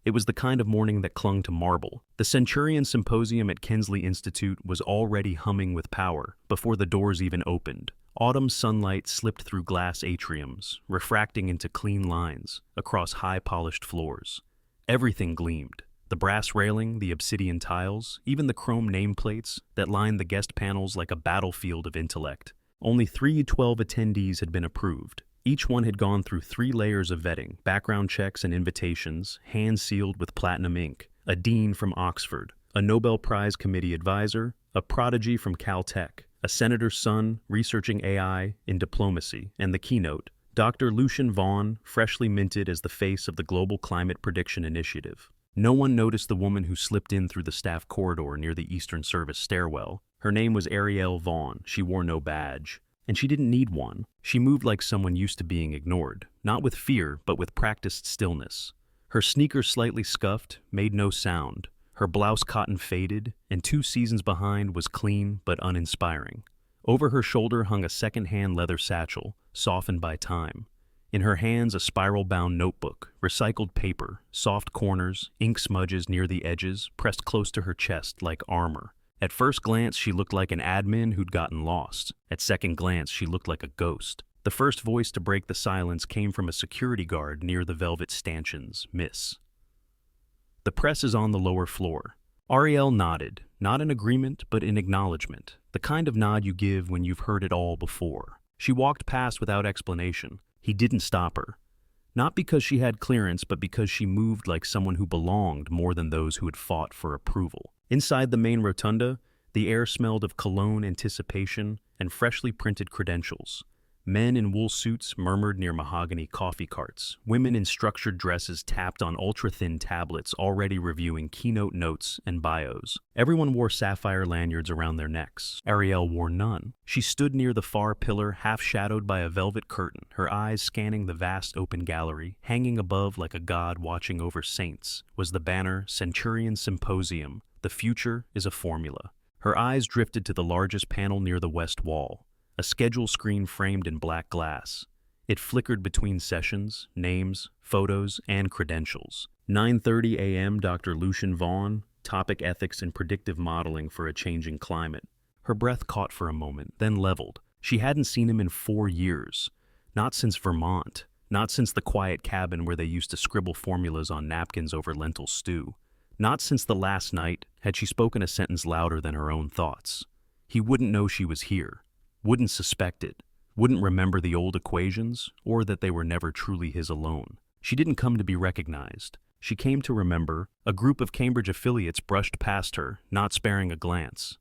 It was the kind of morning that clung to marble. The Centurion Symposium at Kensley Institute was already humming with power before the doors even opened. Autumn sunlight slipped through glass atriums, refracting into clean lines across high-polished floors. Everything gleamed. The brass railing, the obsidian tiles, even the chrome nameplates that lined the guest panels like a battlefield of intellect. Only 312 attendees had been approved. Each one had gone through 3 layers of vetting, background checks and invitations, hand-sealed with platinum ink, a dean from Oxford, a Nobel Prize committee advisor, a prodigy from Caltech, a senator's son researching AI in diplomacy, and the keynote, Dr. Lucian Vaughan, freshly minted as the face of the Global Climate Prediction Initiative. No one noticed the woman who slipped in through the staff corridor near the Eastern Service stairwell. Her name was Arielle Vaughan. She wore no badge. And she didn't need one. She moved like someone used to being ignored, not with fear, but with practiced stillness. Her sneakers slightly scuffed, made no sound. Her blouse cotton faded, and 2 seasons behind was clean but uninspiring. Over her shoulder hung a second-hand leather satchel, softened by time. In her hands, a spiral-bound notebook, recycled paper, soft corners, ink smudges near the edges, pressed close to her chest like armor. At first glance, she looked like an admin who'd gotten lost. At second glance, she looked like a ghost. The first voice to break the silence came from a security guard near the velvet stanchions. "Miss. The press is on the lower floor." Arielle nodded, not in agreement, but in acknowledgement, the kind of nod you give when you've heard it all before. She walked past without explanation. He didn't stop her. Not because she had clearance, but because she moved like someone who belonged more than those who had fought for approval. Inside the main rotunda, the air smelled of cologne anticipation and freshly printed credentials. Men in wool suits murmured near mahogany coffee carts. Women in structured dresses tapped on ultra-thin tablets already reviewing keynote notes and bios. Everyone wore sapphire lanyards around their necks. Arielle wore none. She stood near the far pillar, half-shadowed by a velvet curtain, her eyes scanning the vast open gallery. Hanging above like a god watching over saints was the banner Centurion Symposium. The future is a formula. Her eyes drifted to the largest panel near the west wall. A schedule screen framed in black glass. It flickered between sessions, names, photos, and credentials. 9:30 a.m. Dr. Lucian Vaughan, topic ethics and predictive modeling for a changing climate. Her breath caught for a moment, then leveled. She hadn't seen him in 4 years. Not since Vermont. Not since the quiet cabin where they used to scribble formulas on napkins over lentil stew. Not since the last night had she spoken a sentence louder than her own thoughts. He wouldn't know she was here. Wouldn't suspect it, wouldn't remember the old equations, or that they were never truly his alone. She didn't come to be recognized. She came to remember. A group of Cambridge affiliates brushed past her, not sparing a glance.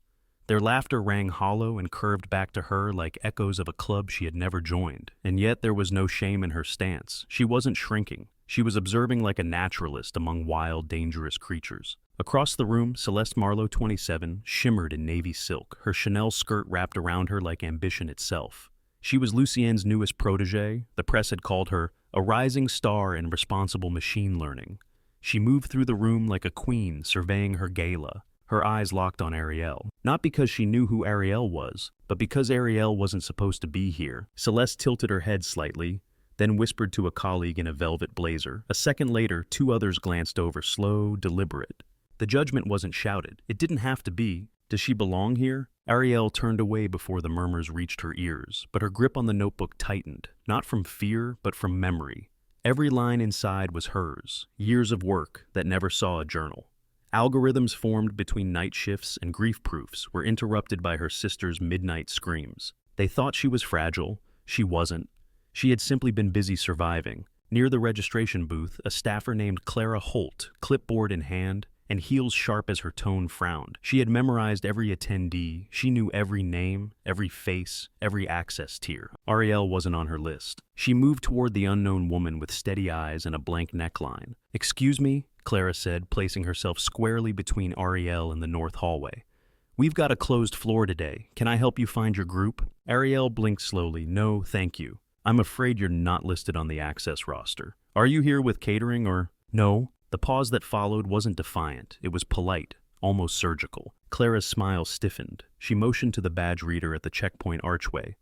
Their laughter rang hollow and curved back to her like echoes of a club she had never joined. And yet there was no shame in her stance. She wasn't shrinking. She was observing like a naturalist among wild, dangerous creatures. Across the room, Celeste Marlowe, 27, shimmered in navy silk, her Chanel skirt wrapped around her like ambition itself. She was Lucien's newest protege. The press had called her a rising star in responsible machine learning. She moved through the room like a queen surveying her gala, her eyes locked on Arielle. Not because she knew who Arielle was, but because Arielle wasn't supposed to be here. Celeste tilted her head slightly, then whispered to a colleague in a velvet blazer. A second later, 2 others glanced over, slow, deliberate. The judgment wasn't shouted. It didn't have to be. Does she belong here? Arielle turned away before the murmurs reached her ears, but her grip on the notebook tightened, not from fear, but from memory. Every line inside was hers, years of work that never saw a journal. Algorithms formed between night shifts and grief proofs were interrupted by her sister's midnight screams. They thought she was fragile. She wasn't. She had simply been busy surviving. Near the registration booth, a staffer named Clara Holt, clipboard in hand, and heels sharp as her tone frowned. She had memorized every attendee. She knew every name, every face, every access tier. Arielle wasn't on her list. She moved toward the unknown woman with steady eyes and a blank neckline. "Excuse me," Clara said, placing herself squarely between Arielle and the north hallway. "We've got a closed floor today. Can I help you find your group?" Arielle blinked slowly. "No, thank you. I'm afraid you're not listed on the access roster. Are you here with catering or—" "No." The pause that followed wasn't defiant. It was polite, almost surgical. Clara's smile stiffened. She motioned to the badge reader at the checkpoint archway.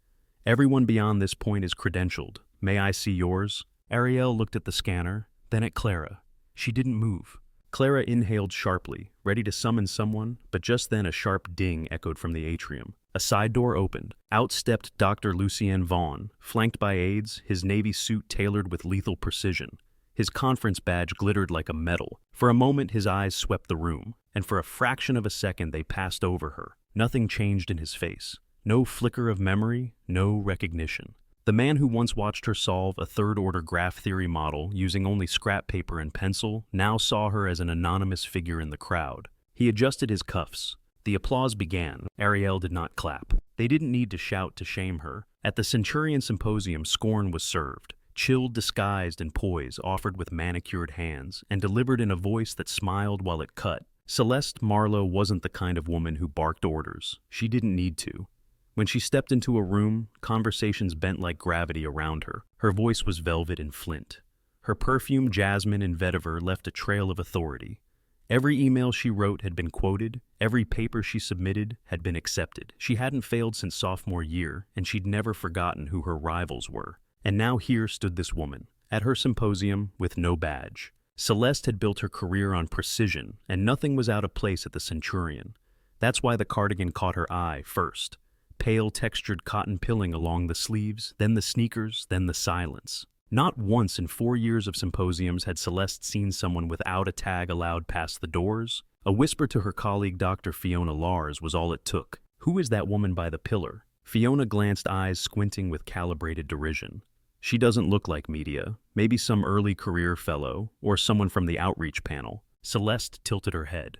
"Everyone beyond this point is credentialed. May I see yours?" Arielle looked at the scanner, then at Clara. She didn't move. Clara inhaled sharply, ready to summon someone, but just then a sharp ding echoed from the atrium. A side door opened. Out stepped Dr. Lucien Vaughn, flanked by aides, his navy suit tailored with lethal precision. His conference badge glittered like a medal. For a moment his eyes swept the room, and for a fraction of a second they passed over her. Nothing changed in his face. No flicker of memory, no recognition. The man who once watched her solve a third-order graph theory model using only scrap paper and pencil now saw her as an anonymous figure in the crowd. He adjusted his cuffs. The applause began. Ariel did not clap. They didn't need to shout to shame her. At the Centurion Symposium, scorn was served. Chilled, disguised, and poised, offered with manicured hands, and delivered in a voice that smiled while it cut. Celeste Marlowe wasn't the kind of woman who barked orders. She didn't need to. When she stepped into a room, conversations bent like gravity around her. Her voice was velvet and flint. Her perfume, jasmine, and vetiver left a trail of authority. Every email she wrote had been quoted, every paper she submitted had been accepted. She hadn't failed since sophomore year, and she'd never forgotten who her rivals were. And now here stood this woman, at her symposium with no badge. Celeste had built her career on precision, and nothing was out of place at the Centurion. That's why the cardigan caught her eye first. Pale textured cotton pilling along the sleeves, then the sneakers, then the silence. Not once in 4 years of symposiums had Celeste seen someone without a tag allowed past the doors. A whisper to her colleague Dr. Fiona Lars was all it took. "Who is that woman by the pillar?" Fiona glanced, eyes squinting with calibrated derision. "She doesn't look like media. Maybe some early career fellow, or someone from the outreach panel." Celeste tilted her head.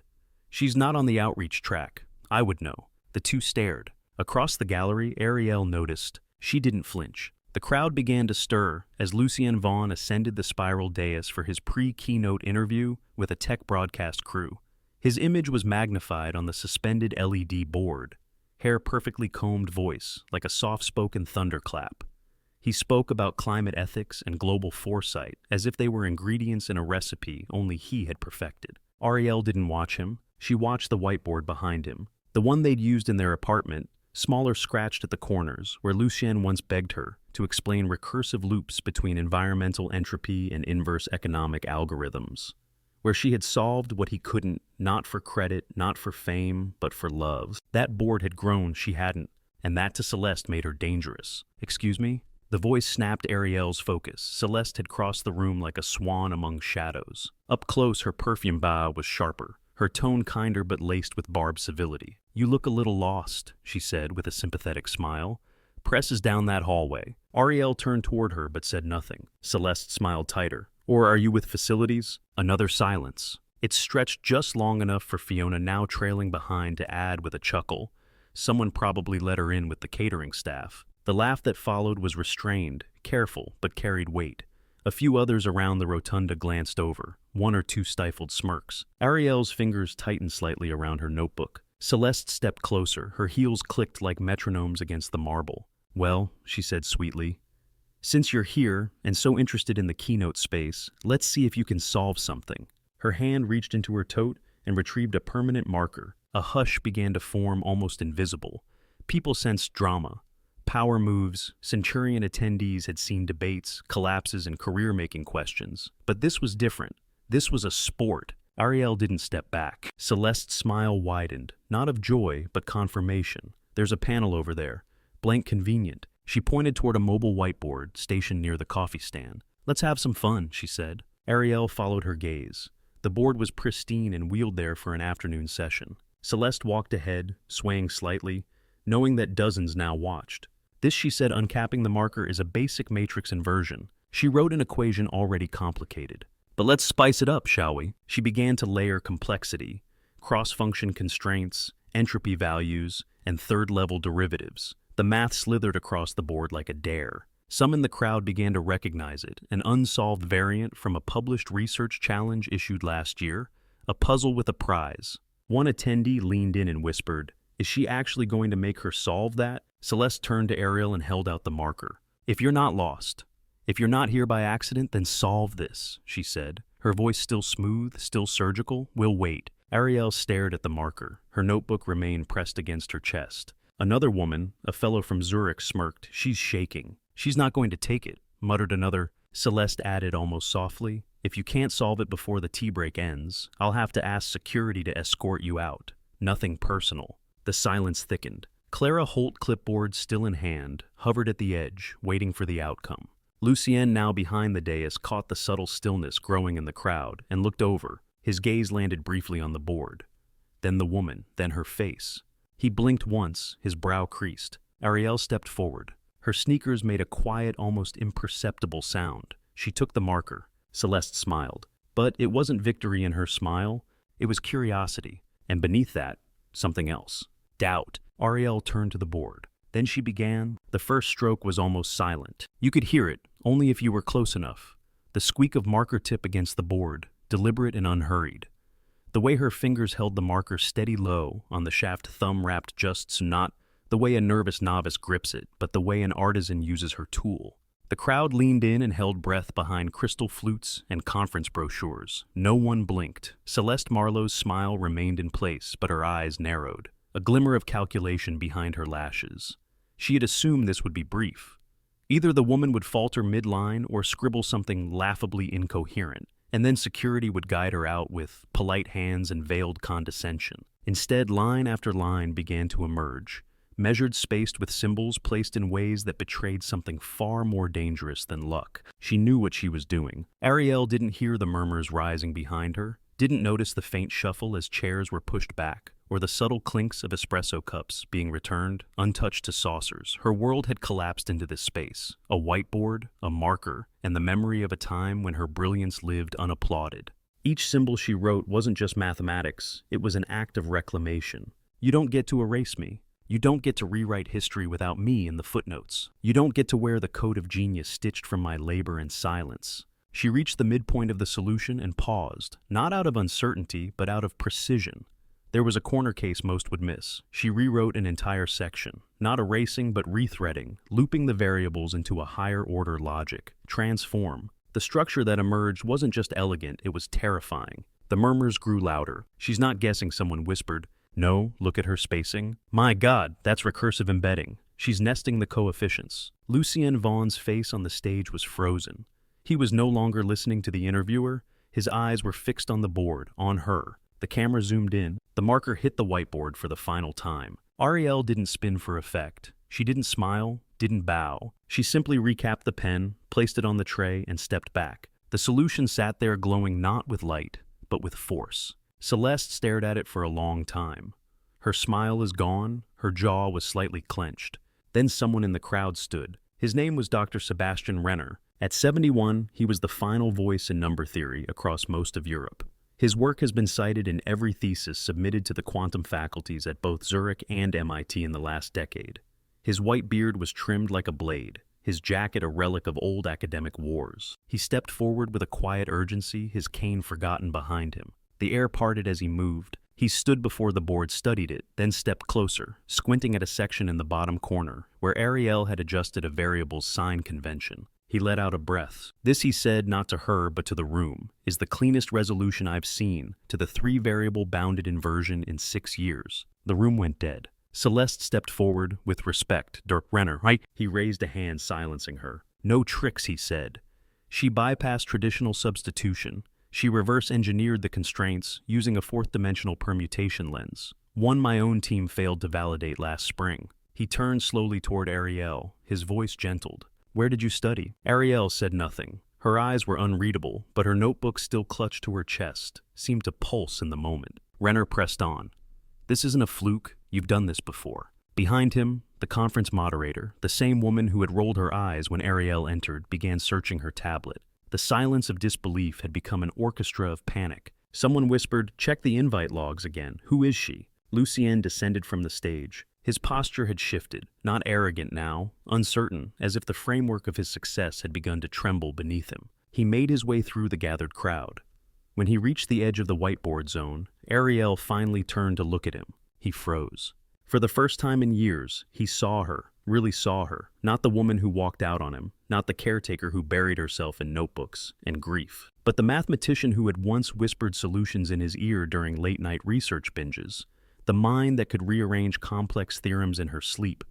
"She's not on the outreach track. I would know." The two stared. Across the gallery, Ariel noticed. She didn't flinch. The crowd began to stir as Lucien Vaughn ascended the spiral dais for his pre-keynote interview with a tech broadcast crew. His image was magnified on the suspended LED board. Hair perfectly combed, voice like a soft-spoken thunderclap. He spoke about climate ethics and global foresight as if they were ingredients in a recipe only he had perfected. Ariel didn't watch him. She watched the whiteboard behind him, the one they'd used in their apartment, smaller, scratched at the corners, where Lucien once begged her to explain recursive loops between environmental entropy and inverse economic algorithms, where she had solved what he couldn't, not for credit, not for fame, but for love. That board had grown, she hadn't, and that to Celeste made her dangerous. "Excuse me?" The voice snapped Ariel's focus. Celeste had crossed the room like a swan among shadows. Up close, her perfume bow was sharper, her tone kinder but laced with barbed civility. "You look a little lost," she said with a sympathetic smile. "Press is down that hallway." Ariel turned toward her but said nothing. Celeste smiled tighter. "Or are you with facilities?" Another silence. It stretched just long enough for Fiona, now trailing behind, to add with a chuckle, "Someone probably let her in with the catering staff." The laugh that followed was restrained, careful, but carried weight. A few others around the rotunda glanced over, one or two stifled smirks. Ariel's fingers tightened slightly around her notebook. Celeste stepped closer, her heels clicked like metronomes against the marble. "Well," she said sweetly, "since you're here and so interested in the keynote space, let's see if you can solve something." Her hand reached into her tote and retrieved a permanent marker. A hush began to form, almost invisible. People sensed drama. Power moves. Centurion attendees had seen debates, collapses, and career-making questions. But this was different. This was a sport. Ariel didn't step back. Celeste's smile widened, not of joy, but confirmation. "There's a panel over there. Blank convenient." She pointed toward a mobile whiteboard stationed near the coffee stand. "Let's have some fun," she said. Ariel followed her gaze. The board was pristine and wheeled there for an afternoon session. Celeste walked ahead, swaying slightly, knowing that dozens now watched. "This," she said, uncapping the marker, "is a basic matrix inversion." She wrote an equation already complicated. "But let's spice it up, shall we?" She began to layer complexity, cross-function constraints, entropy values, and third-level derivatives. The math slithered across the board like a dare. Some in the crowd began to recognize it, an unsolved variant from a published research challenge issued last year, a puzzle with a prize. One attendee leaned in and whispered, "Is she actually going to make her solve that?" Celeste turned to Ariel and held out the marker. "If you're not lost, if you're not here by accident, then solve this," she said. Her voice still smooth, still surgical. "We'll wait." Ariel stared at the marker. Her notebook remained pressed against her chest. Another woman, a fellow from Zurich, smirked. "She's shaking." "She's not going to take it," muttered another. Celeste added almost softly, If you can't solve it before the tea break ends, I'll have to ask security to escort you out. Nothing personal. The silence thickened. Clara Holt, clipboard still in hand, hovered at the edge, waiting for the outcome. Lucien, now behind the dais, caught the subtle stillness growing in the crowd and looked over. His gaze landed briefly on the board. Then the woman, then her face. He blinked once, his brow creased. Ariel stepped forward. Her sneakers made a quiet, almost imperceptible sound. She took the marker. Celeste smiled. But it wasn't victory in her smile. It was curiosity. And beneath that, something else. Doubt. Ariel turned to the board. Then she began. The first stroke was almost silent. You could hear it, only if you were close enough. The squeak of marker tip against the board, deliberate and unhurried. The way her fingers held the marker steady low, on the shaft thumb wrapped just so, not the way a nervous novice grips it, but the way an artisan uses her tool. The crowd leaned in and held breath behind crystal flutes and conference brochures. No one blinked. Celeste Marlowe's smile remained in place, but her eyes narrowed. A glimmer of calculation behind her lashes. She had assumed this would be brief. Either the woman would falter mid-line or scribble something laughably incoherent, and then security would guide her out with polite hands and veiled condescension. Instead, line after line began to emerge, measured, spaced with symbols placed in ways that betrayed something far more dangerous than luck. She knew what she was doing. Ariel didn't hear the murmurs rising behind her, didn't notice the faint shuffle as chairs were pushed back, or the subtle clinks of espresso cups being returned, untouched to saucers. Her world had collapsed into this space, a whiteboard, a marker, and the memory of a time when her brilliance lived unapplauded. Each symbol she wrote wasn't just mathematics, it was an act of reclamation. You don't get to erase me. You don't get to rewrite history without me in the footnotes. You don't get to wear the coat of genius stitched from my labor and silence. She reached the midpoint of the solution and paused, not out of uncertainty, but out of precision. There was a corner case most would miss. She rewrote an entire section, not erasing but rethreading, looping the variables into a higher order logic. Transform. The structure that emerged wasn't just elegant, it was terrifying. The murmurs grew louder. She's not guessing, someone whispered. No, look at her spacing. My God, that's recursive embedding. She's nesting the coefficients. Lucien Vaughn's face on the stage was frozen. He was no longer listening to the interviewer. His eyes were fixed on the board, on her. The camera zoomed in. The marker hit the whiteboard for the final time. Ariel didn't spin for effect. She didn't smile, didn't bow. She simply recapped the pen, placed it on the tray, and stepped back. The solution sat there glowing not with light, but with force. Celeste stared at it for a long time. Her smile is gone, her jaw was slightly clenched. Then someone in the crowd stood. His name was Dr. Sebastian Renner. At 71, he was the final voice in number theory across most of Europe. His work has been cited in every thesis submitted to the quantum faculties at both Zurich and MIT in the last decade. His white beard was trimmed like a blade, his jacket a relic of old academic wars. He stepped forward with a quiet urgency, his cane forgotten behind him. The air parted as he moved. He stood before the board, studied it, then stepped closer, squinting at a section in the bottom corner, where Ariel had adjusted a variable's sign convention. He let out a breath. This, he said, not to her, but to the room, is the cleanest resolution I've seen to the three-variable bounded inversion in 6 years. The room went dead. Celeste stepped forward with respect. Dirk Renner, right? He raised a hand, silencing her. No tricks, he said. She bypassed traditional substitution. She reverse-engineered the constraints using a fourth-dimensional permutation lens, one my own team failed to validate last spring. He turned slowly toward Ariel, his voice gentled. Where did you study? Ariel said nothing. Her eyes were unreadable, but her notebook still clutched to her chest, seemed to pulse in the moment. Renner pressed on. This isn't a fluke. You've done this before. Behind him, the conference moderator, the same woman who had rolled her eyes when Ariel entered, began searching her tablet. The silence of disbelief had become an orchestra of panic. Someone whispered, check the invite logs again. Who is she? Lucien descended from the stage. His posture had shifted, not arrogant now, uncertain, as if the framework of his success had begun to tremble beneath him. He made his way through the gathered crowd. When he reached the edge of the whiteboard zone, Ariel finally turned to look at him. He froze. For the first time in years, he saw her, really saw her, not the woman who walked out on him, not the caretaker who buried herself in notebooks and grief, but the mathematician who had once whispered solutions in his ear during late-night research binges. The mind that could rearrange complex theorems in her sleep,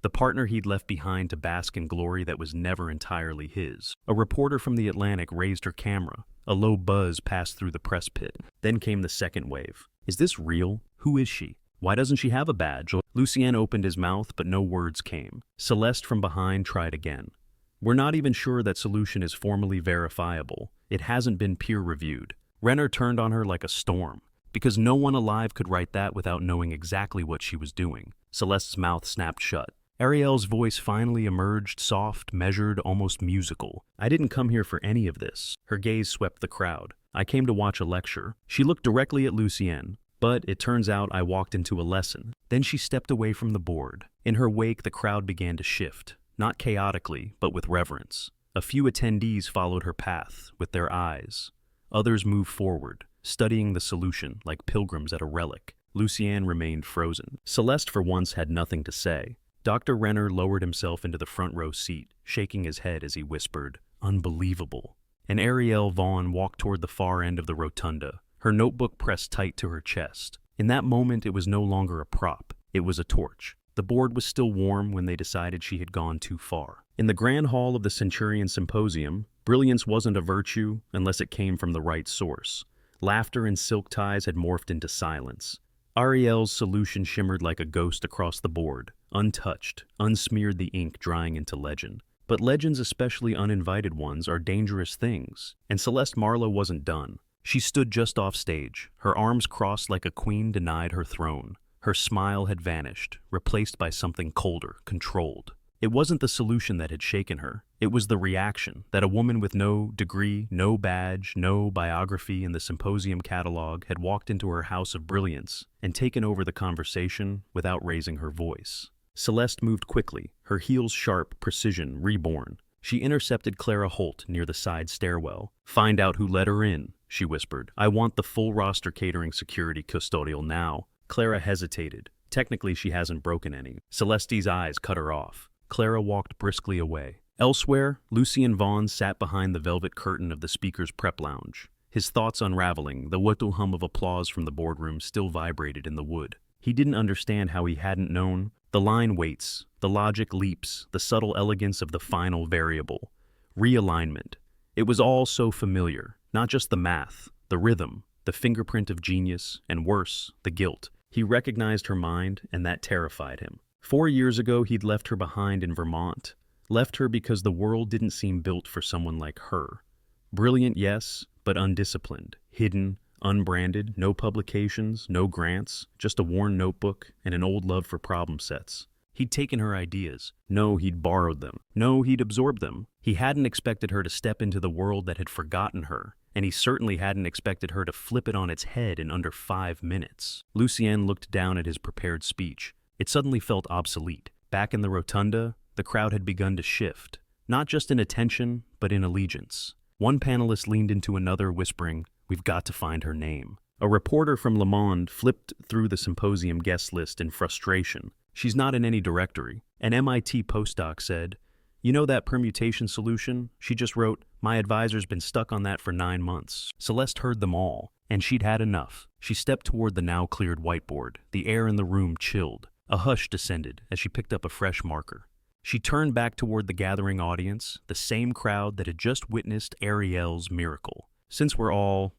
the partner he'd left behind to bask in glory that was never entirely his. A reporter from the Atlantic raised her camera. A low buzz passed through the press pit. Then came the second wave. Is this real? Who is she? Why doesn't she have a badge? Lucien opened his mouth, but no words came. Celeste from behind tried again. We're not even sure that solution is formally verifiable. It hasn't been peer-reviewed. Renner turned on her like a storm, because no one alive could write that without knowing exactly what she was doing. Celeste's mouth snapped shut. Ariel's voice finally emerged, soft, measured, almost musical. I didn't come here for any of this. Her gaze swept the crowd. I came to watch a lecture. She looked directly at Lucien. But it turns out I walked into a lesson. Then she stepped away from the board. In her wake, the crowd began to shift, not chaotically, but with reverence. A few attendees followed her path, with their eyes. Others moved forward, studying the solution like pilgrims at a relic. Lucien remained frozen. Celeste for once had nothing to say. Dr. Renner lowered himself into the front row seat, shaking his head as he whispered, "Unbelievable." And Ariel Vaughn walked toward the far end of the rotunda, her notebook pressed tight to her chest. In that moment, it was no longer a prop. It was a torch. The board was still warm when they decided she had gone too far. In the grand hall of the Centurion Symposium, brilliance wasn't a virtue unless it came from the right source. Laughter and silk ties had morphed into silence. Ariel's solution shimmered like a ghost across the board, untouched, unsmeared, the ink drying into legend. But legends, especially uninvited ones, are dangerous things, and Celeste Marlowe wasn't done. She stood just off stage, her arms crossed like a queen denied her throne. Her smile had vanished, replaced by something colder, controlled. It wasn't the solution that had shaken her. It was the reaction that a woman with no degree, no badge, no biography in the symposium catalog had walked into her house of brilliance and taken over the conversation without raising her voice. Celeste moved quickly, her heels sharp, precision reborn. She intercepted Clara Holt near the side stairwell. "Find out who let her in," she whispered. "I want the full roster catering security custodial now." Clara hesitated. Technically, she hasn't broken any. Celeste's eyes cut her off. Clara walked briskly away. Elsewhere, Lucien Vaughn sat behind the velvet curtain of the speaker's prep lounge. His thoughts unraveling, the whistle hum of applause from the boardroom still vibrated in the wood. He didn't understand how he hadn't known. The line waits, the logic leaps, the subtle elegance of the final variable. Realignment. It was all so familiar, not just the math, the rhythm, the fingerprint of genius, and worse, the guilt. He recognized her mind, and that terrified him. 4 years ago, he'd left her behind in Vermont. Left her because the world didn't seem built for someone like her. Brilliant, yes, but undisciplined, hidden, unbranded, no publications, no grants, just a worn notebook and an old love for problem sets. He'd taken her ideas. No, he'd borrowed them. No, he'd absorbed them. He hadn't expected her to step into the world that had forgotten her, and he certainly hadn't expected her to flip it on its head in under 5 minutes. Lucien looked down at his prepared speech. It suddenly felt obsolete. Back in the rotunda, the crowd had begun to shift, not just in attention, but in allegiance. One panelist leaned into another, whispering, "We've got to find her name." A reporter from Le Monde flipped through the symposium guest list in frustration. "She's not in any directory." An MIT postdoc said, "You know that permutation solution? She just wrote, 'My advisor's been stuck on that for 9 months. Celeste heard them all, and she'd had enough. She stepped toward the now cleared whiteboard. The air in the room chilled. A hush descended as she picked up a fresh marker. She turned back toward the gathering audience, the same crowd that had just witnessed Ariel's miracle. "Since we're all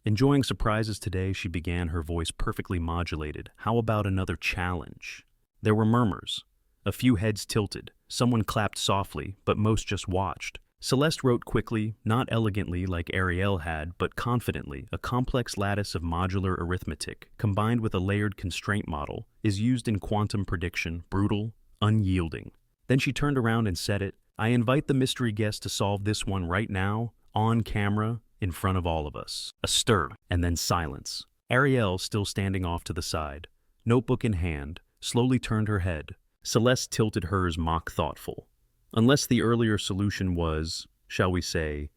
enjoying surprises today," she began, her voice perfectly modulated, "how about another challenge?" There were murmurs. A few heads tilted. Someone clapped softly, but most just watched. Celeste wrote quickly, not elegantly like Ariel had, but confidently. A complex lattice of modular arithmetic, combined with a layered constraint model, is used in quantum prediction, brutal, unyielding. Then she turned around and said it. "I invite the mystery guest to solve this one right now, on camera, in front of all of us." A stir, and then silence. Ariel, still standing off to the side, notebook in hand, slowly turned her head. Celeste tilted hers mock thoughtful. Unless the earlier solution was, shall we say,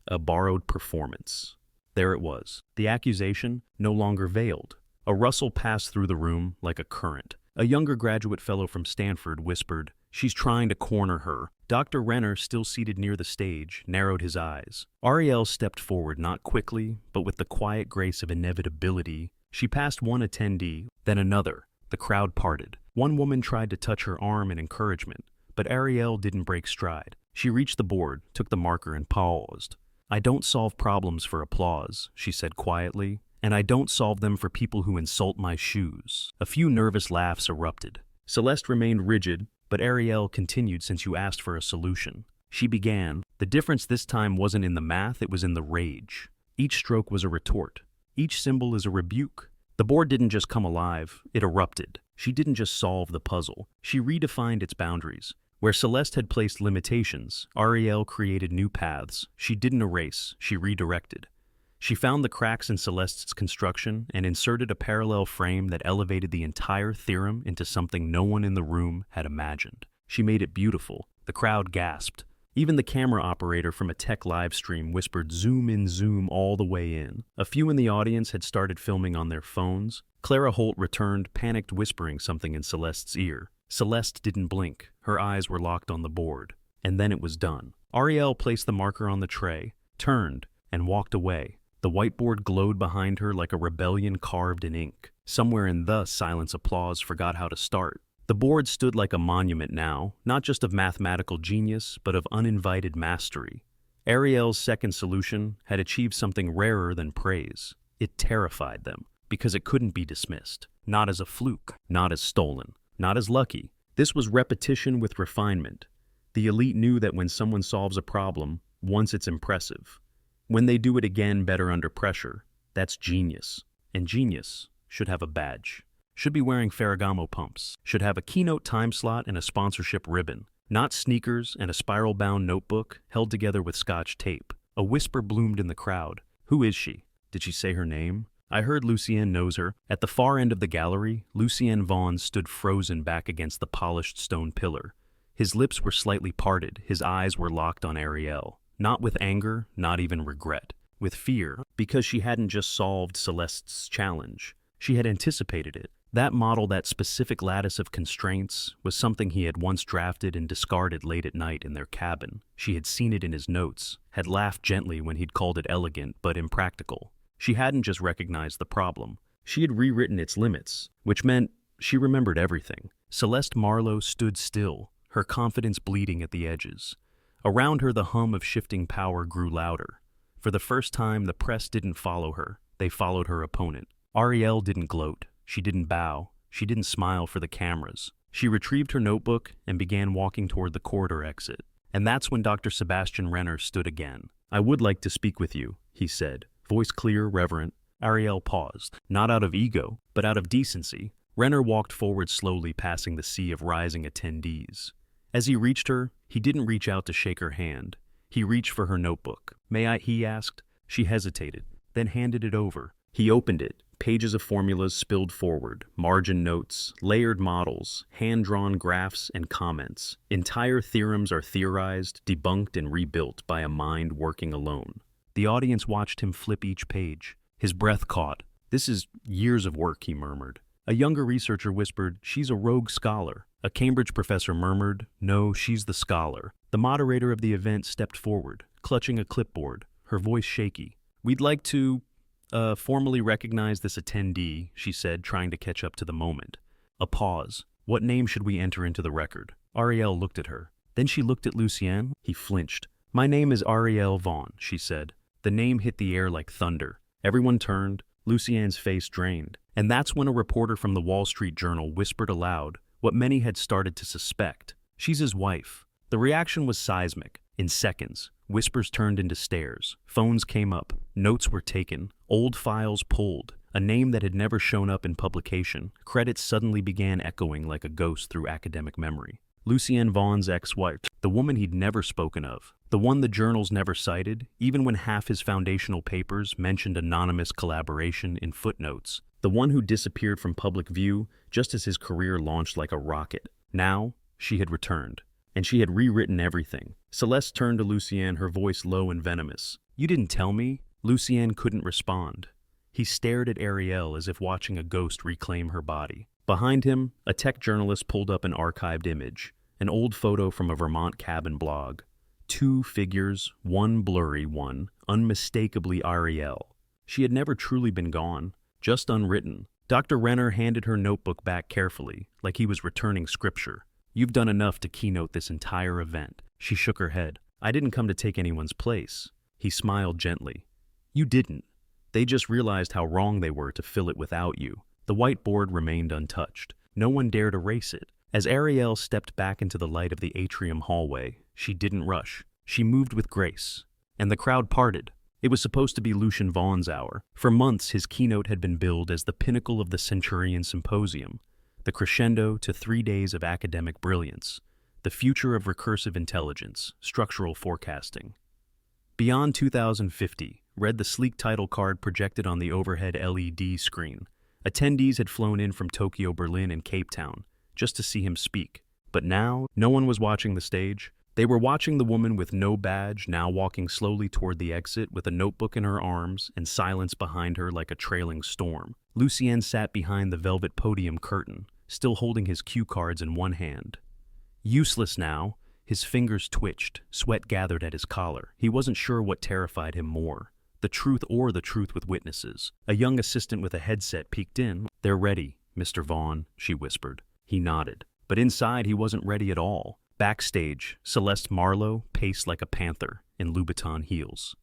a borrowed performance. There it was. The accusation no longer veiled. A rustle passed through the room like a current. A younger graduate fellow from Stanford whispered, "She's trying to corner her." Dr. Renner, still seated near the stage, narrowed his eyes. Ariel stepped forward, not quickly, but with the quiet grace of inevitability. She passed one attendee, then another. The crowd parted. One woman tried to touch her arm in encouragement, but Ariel didn't break stride. She reached the board, took the marker, and paused. "I don't solve problems for applause," she said quietly, "and I don't solve them for people who insult my shoes." A few nervous laughs erupted. Celeste remained rigid, but Ariel continued since you asked for a solution. She began. The difference this time wasn't in the math, it was in the rage. Each stroke was a retort. Each symbol is a rebuke. The board didn't just come alive, it erupted. She didn't just solve the puzzle, she redefined its boundaries. Where Celeste had placed limitations, Ariel created new paths. She didn't erase, she redirected. She found the cracks in Celeste's construction and inserted a parallel frame that elevated the entire theorem into something no one in the room had imagined. She made it beautiful. The crowd gasped. Even the camera operator from a tech live stream whispered, "Zoom in, zoom all the way in." A few in the audience had started filming on their phones. Clara Holt returned, panicked, whispering something in Celeste's ear. Celeste didn't blink. Her eyes were locked on the board. And then it was done. Ariel placed the marker on the tray, turned, and walked away. The whiteboard glowed behind her like a rebellion carved in ink. Somewhere in the silence, applause forgot how to start. The board stood like a monument now, not just of mathematical genius, but of uninvited mastery. Ariel's second solution had achieved something rarer than praise. It terrified them, because it couldn't be dismissed. Not as a fluke, not as stolen, not as lucky. This was repetition with refinement. The elite knew that when someone solves a problem, once it's impressive. When they do it again better under pressure, that's genius. And genius should have a badge. Should be wearing Ferragamo pumps, should have a keynote time slot and a sponsorship ribbon, not sneakers and a spiral-bound notebook held together with Scotch tape. A whisper bloomed in the crowd. "Who is she? Did she say her name?" I heard Lucien knows her. At the far end of the gallery, Lucien Vaughn stood frozen back against the polished stone pillar. His lips were slightly parted, his eyes were locked on Ariel. Not with anger, not even regret. With fear, because she hadn't just solved Celeste's challenge. She had anticipated it. That model, that specific lattice of constraints, was something he had once drafted and discarded late at night in their cabin. She had seen it in his notes, had laughed gently when he'd called it elegant but impractical. She hadn't just recognized the problem. She had rewritten its limits, which meant she remembered everything. Celeste Marlowe stood still, her confidence bleeding at the edges. Around her, the hum of shifting power grew louder. For the first time, the press didn't follow her. They followed her opponent. Ariel didn't gloat. She didn't bow. She didn't smile for the cameras. She retrieved her notebook and began walking toward the corridor exit. And that's when Dr. Sebastian Renner stood again. "I would like to speak with you," he said, voice clear, reverent. Ariel paused, not out of ego, but out of decency. Renner walked forward slowly, passing the sea of rising attendees. As he reached her, he didn't reach out to shake her hand. He reached for her notebook. "May I?" he asked. She hesitated, then handed it over. He opened it. Pages of formulas spilled forward, margin notes, layered models, hand-drawn graphs and comments. Entire theorems are theorized, debunked, and rebuilt by a mind working alone. The audience watched him flip each page. His breath caught. "This is years of work," he murmured. A younger researcher whispered, "She's a rogue scholar." A Cambridge professor murmured, "No, she's the scholar." The moderator of the event stepped forward, clutching a clipboard, her voice shaky. "We'd like to formally recognize this attendee," she said, trying to catch up to the moment. A pause. "What name should we enter into the record?" Ariel looked at her. Then she looked at Lucien. He flinched. "My name is Ariel Vaughn," she said. The name hit the air like thunder. Everyone turned. Lucien's face drained. And that's when a reporter from the Wall Street Journal whispered aloud what many had started to suspect. "She's his wife." The reaction was seismic. In seconds, whispers turned into stares. Phones came up. Notes were taken. Old files pulled. A name that had never shown up in publication. Credits suddenly began echoing like a ghost through academic memory. Lucien Vaughn's ex-wife, the woman he'd never spoken of, the one the journals never cited, even when half his foundational papers mentioned anonymous collaboration in footnotes, the one who disappeared from public view just as his career launched like a rocket. Now, she had returned, and she had rewritten everything. Celeste turned to Lucien, her voice low and venomous. "You didn't tell me?" Lucien couldn't respond. He stared at Ariel as if watching a ghost reclaim her body. Behind him, a tech journalist pulled up an archived image, an old photo from a Vermont cabin blog. Two figures, one blurry, one unmistakably Ariel. She had never truly been gone, just unwritten. Dr. Renner handed her notebook back carefully, like he was returning scripture. You've done enough to keynote this entire event. She shook her head. I didn't come to take anyone's place. He smiled gently. You didn't. They just realized how wrong they were to fill it without you. The whiteboard remained untouched. No one dared erase it. As Ariel stepped back into the light of the atrium hallway, she didn't rush. She moved with grace. And the crowd parted. It was supposed to be Lucian Vaughn's hour. For months, his keynote had been billed as the pinnacle of the Centurion Symposium, the crescendo to 3 days of academic brilliance, the future of recursive intelligence, structural forecasting. Beyond 2050 read the sleek title card projected on the overhead LED screen. Attendees had flown in from Tokyo, Berlin, and Cape Town just to see him speak. But now, no one was watching the stage. They were watching the woman with no badge now walking slowly toward the exit with a notebook in her arms and silence behind her like a trailing storm. Lucien sat behind the velvet podium curtain, still holding his cue cards in one hand. Useless now, his fingers twitched, sweat gathered at his collar. He wasn't sure what terrified him more, the truth or the truth with witnesses. A young assistant with a headset peeked in. They're ready, Mr. Vaughn, she whispered. He nodded. But inside he wasn't ready at all. Backstage, Celeste Marlowe paced like a panther in Louboutin heels.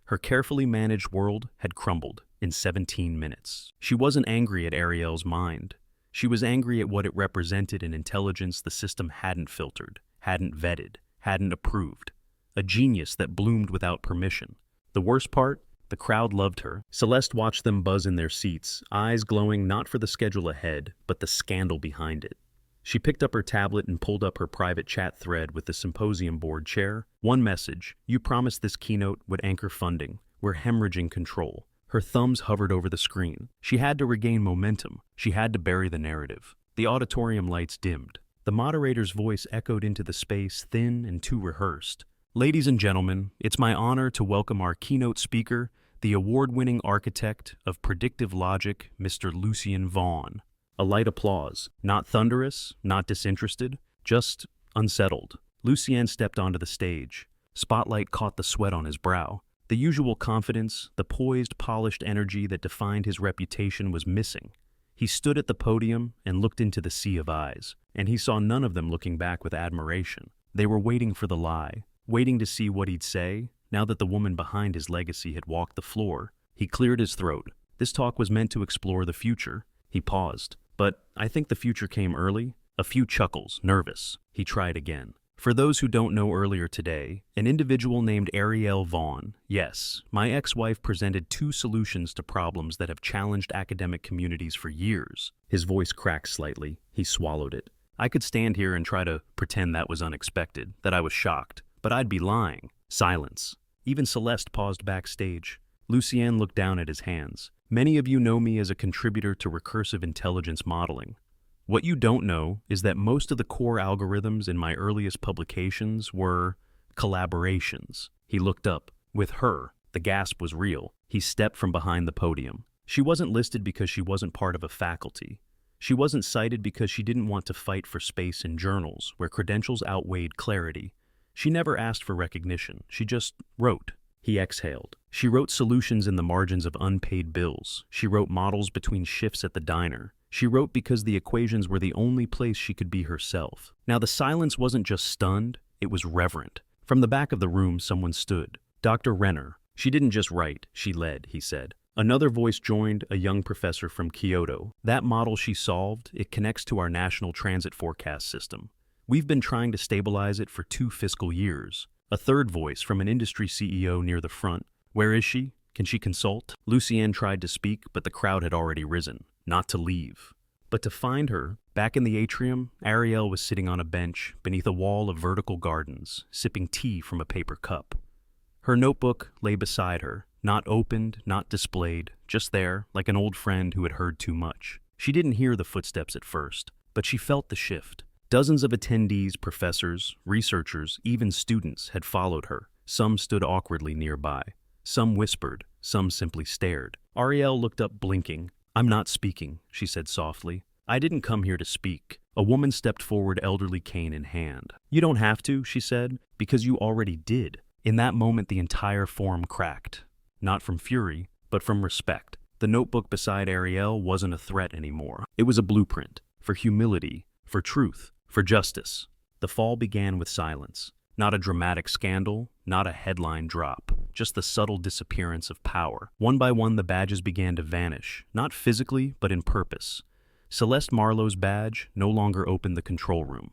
Her carefully managed world had crumbled in 17 minutes. She wasn't angry at Ariel's mind. She was angry at what it represented in intelligence the system hadn't filtered, hadn't vetted, hadn't approved. A genius that bloomed without permission. The worst part? The crowd loved her. Celeste watched them buzz in their seats, eyes glowing not for the schedule ahead, but the scandal behind it. She picked up her tablet and pulled up her private chat thread with the symposium board chair. One message: you promised this keynote would anchor funding. We're hemorrhaging control. Her thumbs hovered over the screen. She had to regain momentum. She had to bury the narrative. The auditorium lights dimmed. The moderator's voice echoed into the space, thin and too rehearsed. Ladies and gentlemen, it's my honor to welcome our keynote speaker, the award-winning architect of predictive logic, Mr. Lucien Vaughn. A light applause, not thunderous, not disinterested, just unsettled. Lucien stepped onto the stage. Spotlight caught the sweat on his brow. The usual confidence, the poised, polished energy that defined his reputation was missing. He stood at the podium and looked into the sea of eyes, and he saw none of them looking back with admiration. They were waiting for the lie, waiting to see what he'd say, now that the woman behind his legacy had walked the floor. He cleared his throat. This talk was meant to explore the future. He paused. But I think the future came early. A few chuckles, nervous. He tried again. For those who don't know, earlier today, an individual named Ariel Vaughn, yes, my ex-wife, presented 2 solutions to problems that have challenged academic communities for years. His voice cracked slightly. He swallowed it. I could stand here and try to pretend that was unexpected, that I was shocked, but I'd be lying. Silence. Even Celeste paused backstage. Lucien looked down at his hands. Many of you know me as a contributor to recursive intelligence modeling. What you don't know is that most of the core algorithms in my earliest publications were collaborations. He looked up. With her, the gasp was real. He stepped from behind the podium. She wasn't listed because she wasn't part of a faculty. She wasn't cited because she didn't want to fight for space in journals where credentials outweighed clarity. She never asked for recognition. She just wrote. He exhaled. She wrote solutions in the margins of unpaid bills. She wrote models between shifts at the diner. She wrote because the equations were the only place she could be herself. Now the silence wasn't just stunned, it was reverent. From the back of the room, someone stood. Dr. Renner. She didn't just write, she led, he said. Another voice joined, a young professor from Kyoto. That model she solved, it connects to our national transit forecast system. We've been trying to stabilize it for 2 fiscal years. A third voice from an industry CEO near the front. Where is she? Can she consult? Lucien tried to speak, but the crowd had already risen. Not to leave, but to find her. Back in the atrium, Ariel was sitting on a bench beneath a wall of vertical gardens, sipping tea from a paper cup. Her notebook lay beside her, not opened, not displayed, just there, like an old friend who had heard too much. She didn't hear the footsteps at first, but she felt the shift. Dozens of attendees, professors, researchers, even students had followed her. Some stood awkwardly nearby. Some whispered. Some simply stared. Ariel looked up, blinking. I'm not speaking, she said softly. I didn't come here to speak. A woman stepped forward, elderly cane in hand. You don't have to, she said, because you already did. In that moment, the entire forum cracked. Not from fury, but from respect. The notebook beside Ariel wasn't a threat anymore. It was a blueprint for humility, for truth, for justice. The fall began with silence. Not a dramatic scandal, not a headline drop, just the subtle disappearance of power. One by one, the badges began to vanish, not physically, but in purpose. Celeste Marlowe's badge no longer opened the control room.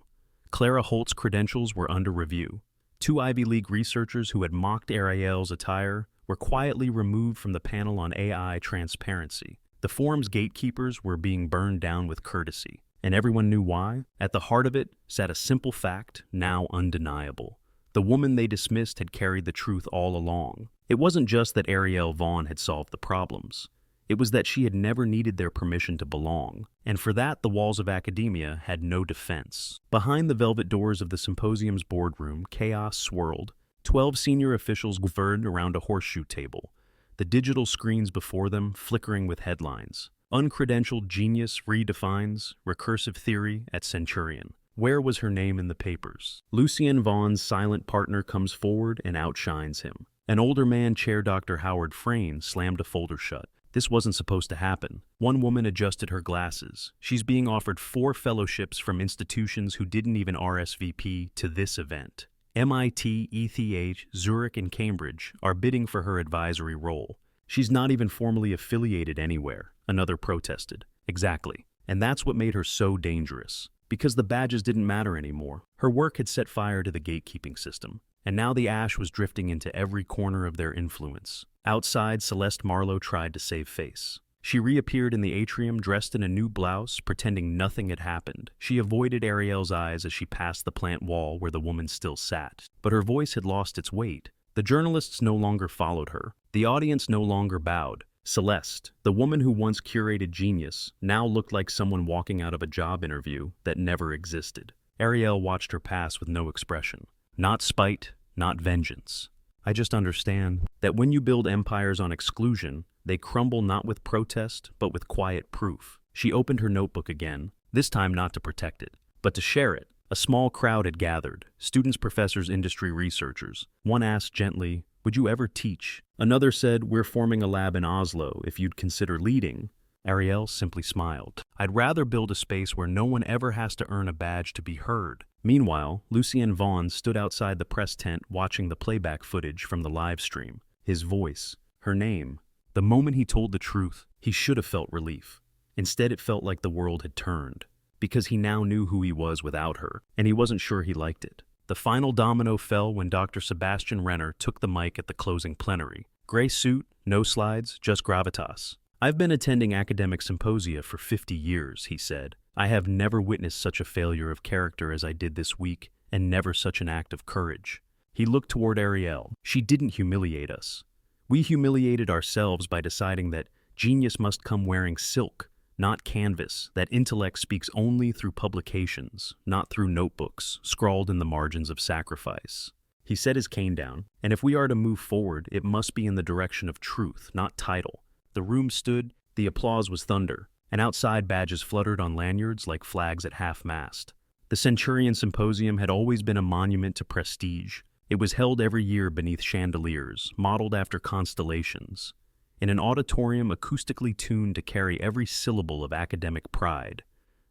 Clara Holt's credentials were under review. 2 Ivy League researchers who had mocked Ariel's attire were quietly removed from the panel on AI transparency. The forum's gatekeepers were being burned down with courtesy. And everyone knew why. At the heart of it sat a simple fact, now undeniable. The woman they dismissed had carried the truth all along. It wasn't just that Ariel Vaughn had solved the problems. It was that she had never needed their permission to belong. And for that, the walls of academia had no defense. Behind the velvet doors of the symposium's boardroom, chaos swirled. 12 senior officials hovered around a horseshoe table, the digital screens before them flickering with headlines. Uncredentialed genius redefines recursive theory at Centurion. Where was her name in the papers? Lucien Vaughn's silent partner comes forward and outshines him. An older man, Chair Dr. Howard Frayne, slammed a folder shut. This wasn't supposed to happen. One woman adjusted her glasses. She's being offered 4 fellowships from institutions who didn't even RSVP to this event. MIT, ETH, Zurich, and Cambridge are bidding for her advisory role. She's not even formally affiliated anywhere, another protested. Exactly. And that's what made her so dangerous. Because the badges didn't matter anymore. Her work had set fire to the gatekeeping system. And now the ash was drifting into every corner of their influence. Outside, Celeste Marlowe tried to save face. She reappeared in the atrium dressed in a new blouse, pretending nothing had happened. She avoided Ariel's eyes as she passed the plant wall where the woman still sat. But her voice had lost its weight. The journalists no longer followed her. The audience no longer bowed. Celeste, the woman who once curated genius, now looked like someone walking out of a job interview that never existed. Ariel watched her pass with no expression. Not spite, not vengeance. I just understand that when you build empires on exclusion, they crumble not with protest, but with quiet proof. She opened her notebook again, this time not to protect it, but to share it. A small crowd had gathered, students, professors, industry researchers. One asked gently, "Would you ever teach?" Another said, "We're forming a lab in Oslo, if you'd consider leading." Ariel simply smiled. "I'd rather build a space where no one ever has to earn a badge to be heard." Meanwhile, Lucien Vaughn stood outside the press tent watching the playback footage from the live stream. His voice, her name. The moment he told the truth, he should have felt relief. Instead, it felt like the world had turned. Because he now knew who he was without her, and he wasn't sure he liked it. The final domino fell when Dr. Sebastian Renner took the mic at the closing plenary. Gray suit, no slides, just gravitas. "I've been attending academic symposia for 50 years, he said. "I have never witnessed such a failure of character as I did this week, and never such an act of courage." He looked toward Ariel. "She didn't humiliate us. We humiliated ourselves by deciding that genius must come wearing silk, not canvas, that intellect speaks only through publications, not through notebooks, scrawled in the margins of sacrifice." He set his cane down, "And if we are to move forward, it must be in the direction of truth, not title." The room stood, the applause was thunder, and outside badges fluttered on lanyards like flags at half-mast. The Centurion Symposium had always been a monument to prestige. It was held every year beneath chandeliers, modeled after constellations, in an auditorium acoustically tuned to carry every syllable of academic pride.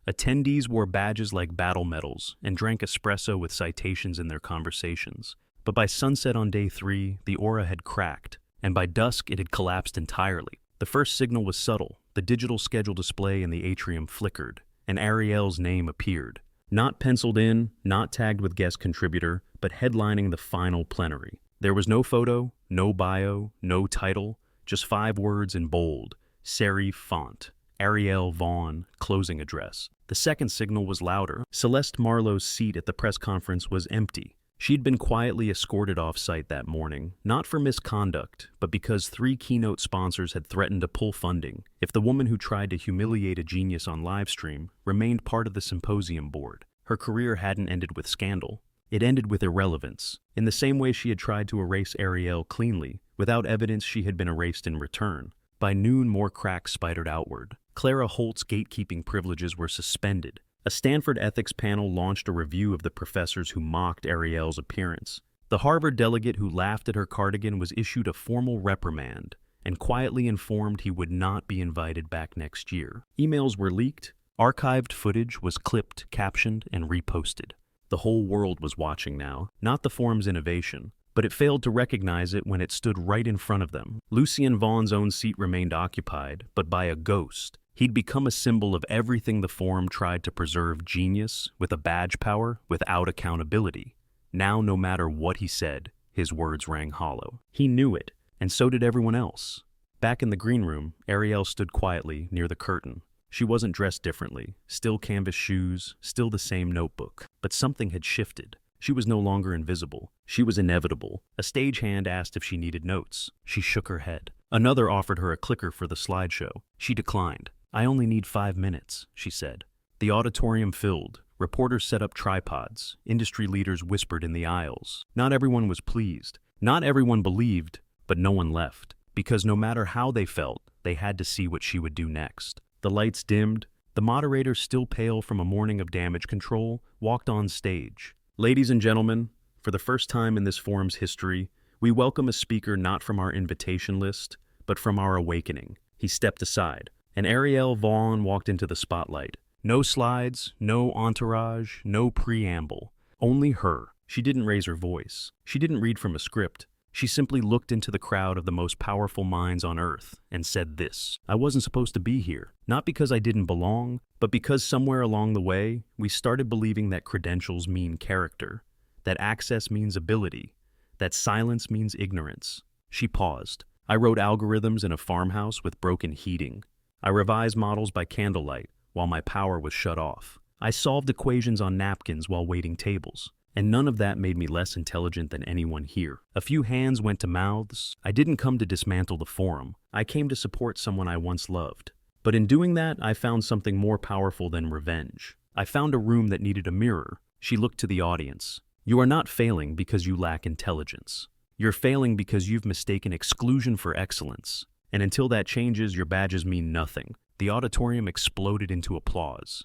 Attendees wore badges like battle medals and drank espresso with citations in their conversations. But by sunset on day 3, the aura had cracked, and by dusk it had collapsed entirely. The first signal was subtle. The digital schedule display in the atrium flickered, and Ariel's name appeared. Not penciled in, not tagged with guest contributor, but headlining the final plenary. There was no photo, no bio, no title, just 5 words in bold, serif font. Ariel Vaughn, closing address. The second signal was louder. Celeste Marlowe's seat at the press conference was empty. She'd been quietly escorted off-site that morning, not for misconduct, but because 3 keynote sponsors had threatened to pull funding if the woman who tried to humiliate a genius on livestream remained part of the symposium board. Her career hadn't ended with scandal. It ended with irrelevance, in the same way she had tried to erase Ariel cleanly, without evidence she had been erased in return. By noon, more cracks spidered outward. Clara Holt's gatekeeping privileges were suspended. A Stanford ethics panel launched a review of the professors who mocked Ariel's appearance. The Harvard delegate who laughed at her cardigan was issued a formal reprimand, and quietly informed he would not be invited back next year. Emails were leaked, archived footage was clipped, captioned, and reposted. The whole world was watching now, not the forum's innovation, but it failed to recognize it when it stood right in front of them. Lucien Vaughn's own seat remained occupied, but by a ghost. He'd become a symbol of everything the forum tried to preserve: genius with a badge power without accountability. Now, no matter what he said, his words rang hollow. He knew it, and so did everyone else. Back in the green room, Ariel stood quietly near the curtain. She wasn't dressed differently, still canvas shoes, still the same notebook. But something had shifted. She was no longer invisible. She was inevitable. A stagehand asked if she needed notes. She shook her head. Another offered her a clicker for the slideshow. She declined. "I only need 5 minutes," she said. The auditorium filled. Reporters set up tripods. Industry leaders whispered in the aisles. Not everyone was pleased. Not everyone believed, but no one left. Because no matter how they felt, they had to see what she would do next. The lights dimmed. The moderator, still pale from a morning of damage control, walked on stage. "Ladies and gentlemen, for the first time in this forum's history, we welcome a speaker not from our invitation list, but from our awakening." He stepped aside, and Ariel Vaughn walked into the spotlight. No slides, no entourage, no preamble. Only her. She didn't raise her voice. She didn't read from a script. She simply looked into the crowd of the most powerful minds on Earth and said this: "I wasn't supposed to be here. Not because I didn't belong, but because somewhere along the way, we started believing that credentials mean character, that access means ability, that silence means ignorance." She paused. "I wrote algorithms in a farmhouse with broken heating. I revised models by candlelight while my power was shut off. I solved equations on napkins while waiting tables. And none of that made me less intelligent than anyone here." A few hands went to mouths. "I didn't come to dismantle the forum. I came to support someone I once loved. But in doing that, I found something more powerful than revenge. I found a room that needed a mirror." She looked to the audience. "You are not failing because you lack intelligence. You're failing because you've mistaken exclusion for excellence. And until that changes, your badges mean nothing." The auditorium exploded into applause.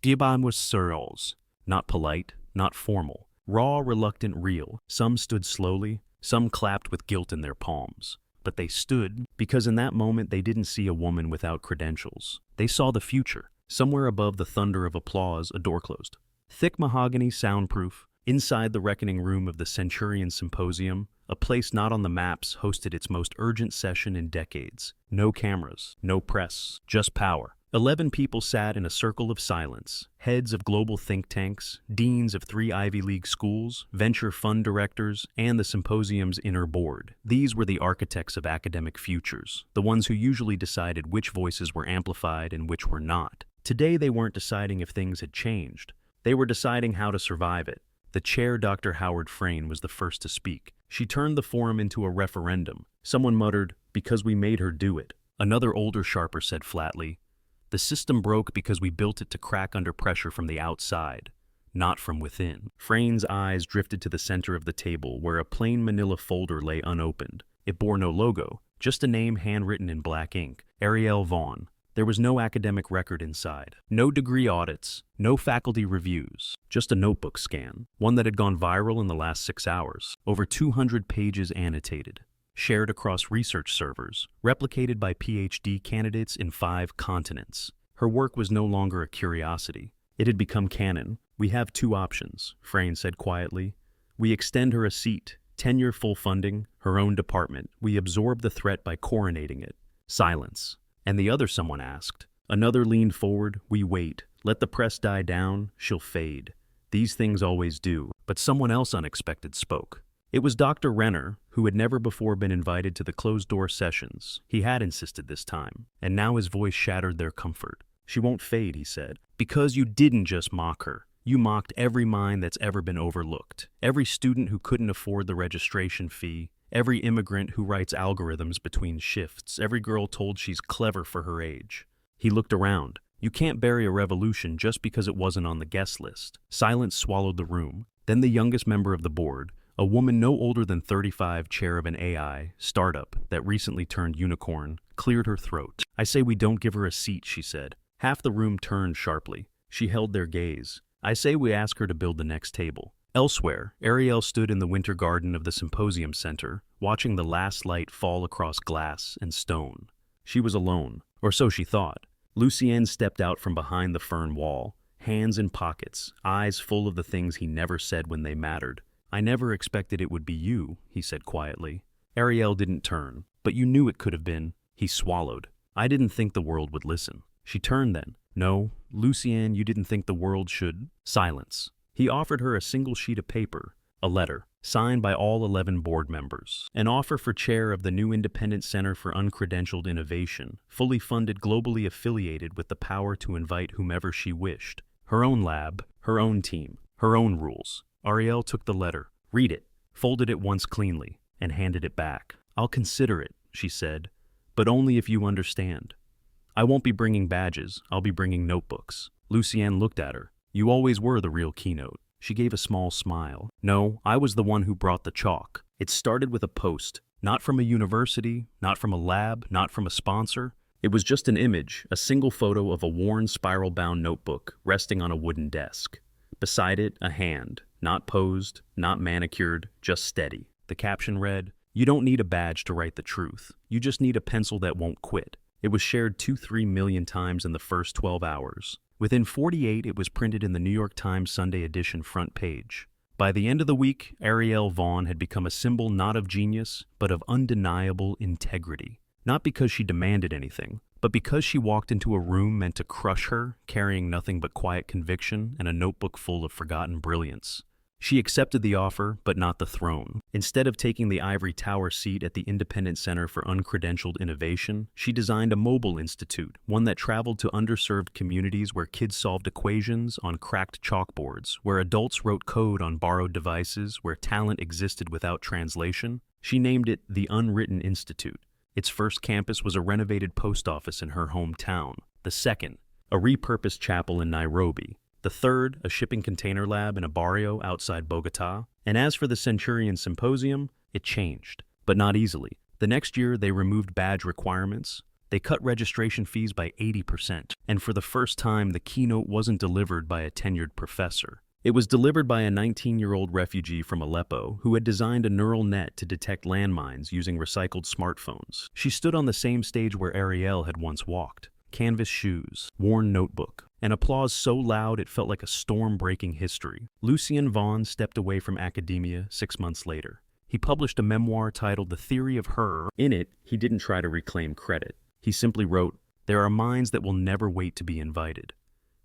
Diabam was Searles. Not polite, not formal. Raw, reluctant, real. Some stood slowly, some clapped with guilt in their palms. But they stood because in that moment they didn't see a woman without credentials. They saw the future. Somewhere above the thunder of applause, a door closed. Thick mahogany, soundproof. Inside the reckoning room of the Centurion Symposium, a place not on the maps hosted its most urgent session in decades. No cameras, no press, just power. 11 people sat in a circle of silence, heads of global think tanks, deans of 3 Ivy League schools, venture fund directors, and the symposium's inner board. These were the architects of academic futures, the ones who usually decided which voices were amplified and which were not. Today they weren't deciding if things had changed. They were deciding how to survive it. The chair, Dr. Howard Frayne, was the first to speak. She turned the forum into a referendum. Someone muttered, "Because we made her do it." Another older sharper said flatly, "The system broke because we built it to crack under pressure from the outside, not from within." Frayne's eyes drifted to the center of the table where a plain manila folder lay unopened. It bore no logo, just a name handwritten in black ink: Ariel Vaughn. There was no academic record inside, no degree audits, no faculty reviews, just a notebook scan, one that had gone viral in the last 6 hours. Over 200 pages annotated, shared across research servers, replicated by PhD candidates in 5 continents. Her work was no longer a curiosity. It had become canon. "We have 2 options," Frayne said quietly. "We extend her a seat, tenure, full funding, her own department. We absorb the threat by coronating it." Silence. "And the other," someone asked. Another leaned forward. "We wait. Let the press die down. She'll fade. These things always do." But someone else unexpected spoke. It was Dr. Renner, who had never before been invited to the closed-door sessions. He had insisted this time, and now his voice shattered their comfort. "She won't fade," he said, "because you didn't just mock her. You mocked every mind that's ever been overlooked. Every student who couldn't afford the registration fee. Every immigrant who writes algorithms between shifts. Every girl told she's clever for her age." He looked around. You can't bury a revolution just because it wasn't on the guest list. Silence swallowed the room. Then the youngest member of the board, a woman no older than 35, chair of an AI startup that recently turned unicorn, cleared her throat. "I say we don't give her a seat," she said. Half the room turned sharply. She held their gaze. "I say we ask her to build the next table." Elsewhere, Ariel stood in the winter garden of the symposium center, watching the last light fall across glass and stone. She was alone, or so she thought. Lucien stepped out from behind the fern wall, hands in pockets, eyes full of the things he never said when they mattered. "I never expected it would be you," he said quietly. Ariel didn't turn, "But you knew it could have been." He swallowed. "I didn't think the world would listen." She turned then. "No, Lucien, you didn't think the world should." Silence. He offered her a single sheet of paper, a letter, signed by all 11 board members. An offer for chair of the new Independent Center for Uncredentialed Innovation, fully funded, globally affiliated, with the power to invite whomever she wished. Her own lab, her own team, her own rules. Ariel took the letter, read it, folded it once cleanly, and handed it back. "I'll consider it," she said, "but only if you understand. I won't be bringing badges, I'll be bringing notebooks." Lucien looked at her. "You always were the real keynote." She gave a small smile. "No, I was the one who brought the chalk. It started with a post, not from a university, not from a lab, not from a sponsor. It was just an image, a single photo of a worn spiral-bound notebook resting on a wooden desk. Beside it, a hand, not posed, not manicured, just steady. The caption read, "You don't need a badge to write the truth. You just need a pencil that won't quit." It was shared 2-3 million times in the first 12 hours. Within 48, it was printed in the New York Times Sunday edition front page. By the end of the week, Ariel Vaughn had become a symbol not of genius, but of undeniable integrity. Not because she demanded anything, but because she walked into a room meant to crush her, carrying nothing but quiet conviction and a notebook full of forgotten brilliance. She accepted the offer, but not the throne. Instead of taking the ivory tower seat at the Independent Center for Uncredentialed Innovation, she designed a mobile institute, one that traveled to underserved communities where kids solved equations on cracked chalkboards, where adults wrote code on borrowed devices, where talent existed without translation. She named it the Unwritten Institute. Its first campus was a renovated post office in her hometown. The second, a repurposed chapel in Nairobi. The third, a shipping container lab in a barrio outside Bogota. And as for the Centurion Symposium, it changed, but not easily. The next year, they removed badge requirements. They cut registration fees by 80%. And for the first time, the keynote wasn't delivered by a tenured professor. It was delivered by a 19-year-old refugee from Aleppo who had designed a neural net to detect landmines using recycled smartphones. She stood on the same stage where Ariel had once walked. Canvas shoes, worn notebook, and applause so loud it felt like a storm breaking history. Lucien Vaughn stepped away from academia 6 months later. He published a memoir titled The Theory of Her. In it, he didn't try to reclaim credit. He simply wrote, "There are minds that will never wait to be invited.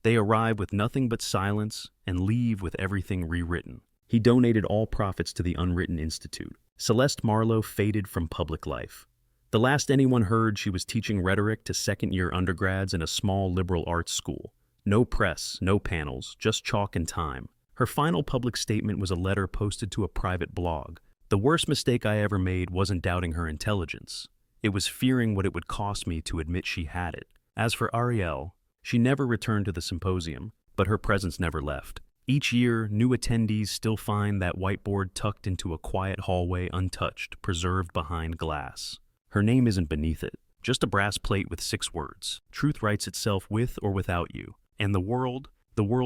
They arrive with nothing but silence and leave with everything rewritten." He donated all profits to the Unwritten Institute. Celeste Marlowe faded from public life. The last anyone heard, she was teaching rhetoric to second-year undergrads in a small liberal arts school. No press, no panels, just chalk and time. Her final public statement was a letter posted to a private blog. "The worst mistake I ever made wasn't doubting her intelligence. It was fearing what it would cost me to admit she had it." As for Ariel, she never returned to the symposium, but her presence never left. Each year, new attendees still find that whiteboard tucked into a quiet hallway, untouched, preserved behind glass. Her name isn't beneath it, just a brass plate with 6 words. "Truth writes itself with or without you." And the world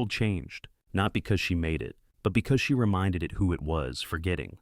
changed, not because she made it, but because she reminded it who it was forgetting.